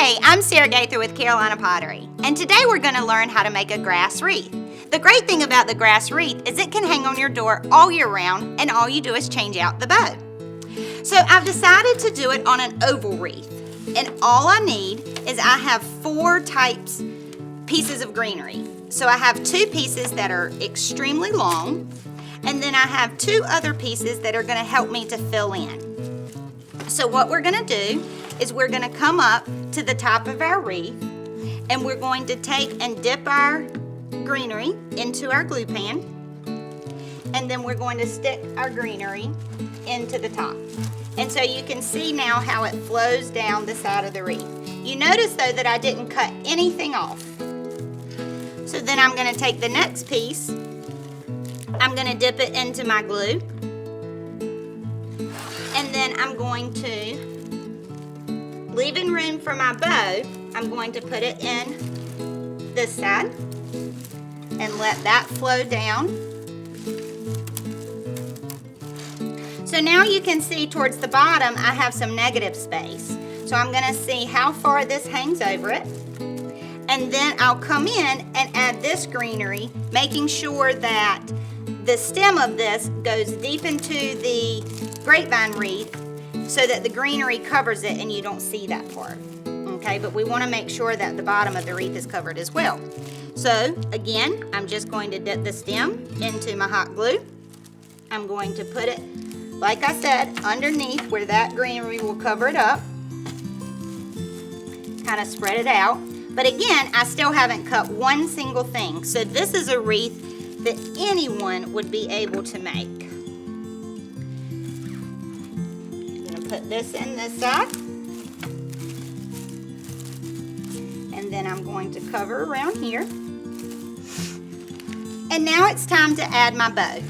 Hey, I'm Sarah Gaither with Carolina Pottery, and today we're going to learn how to make a grass wreath. The great thing about the grass wreath is it can hang on your door all year round, and all you do is change out the bow. So I've decided to do it on an oval wreath, and all I need is I have 4 pieces of greenery. So I have 2 pieces that are extremely long, and then I have 2 other pieces that are going to help me to fill in. So what we're going to do is we're going to come up to the top of our wreath, and we're going to take and dip our greenery into our glue pan, and then we're going to stick our greenery into the top. And so you can see now how it flows down the side of the wreath. You notice though that I didn't cut anything off. So then I'm going to take the next piece, I'm going to dip it into my glue, and then I'm going to, leaving room for my bow, I'm going to put it in this side and let that flow down. So now you can see towards the bottom I have some negative space. So I'm going to see how far this hangs over it. And then I'll come in and add this greenery, making sure that the stem of this goes deep into the grapevine wreath so that the greenery covers it and you don't see that part. Okay, but we want to make sure that the bottom of the wreath is covered as well. So again, I'm just going to dip the stem into my hot glue. I'm going to put it, like I said, underneath where that greenery will cover it up. Kind of spread it out. But again, I still haven't cut one single thing. So this is a wreath that anyone would be able to make. I'm going to put this in this side. And then I'm going to cover around here. And now it's time to add my bow.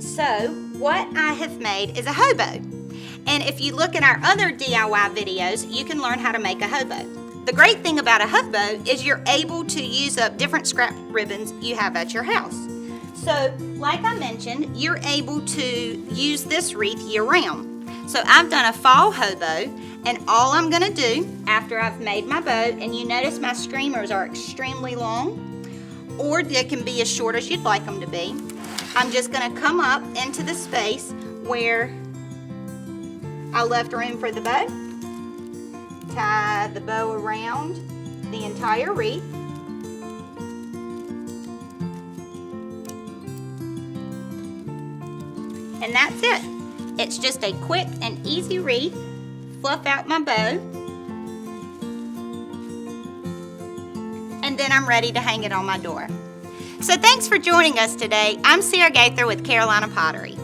So what I have made is a hobo. And if you look at our other DIY videos, you can learn how to make a hobo. The great thing about a hobo is you're able to use up different scrap ribbons you have at your house. So, like I mentioned, you're able to use this wreath year-round. So I've done a fall hobo, and all I'm going to do after I've made my bow, and you notice my streamers are extremely long, or they can be as short as you'd like them to be. I'm just going to come up into the space where I left room for the bow. Tie the bow around the entire wreath. And that's it. It's just a quick and easy wreath. Fluff out my bow. And then I'm ready to hang it on my door. So thanks for joining us today. I'm Sarah Gaither with Carolina Pottery.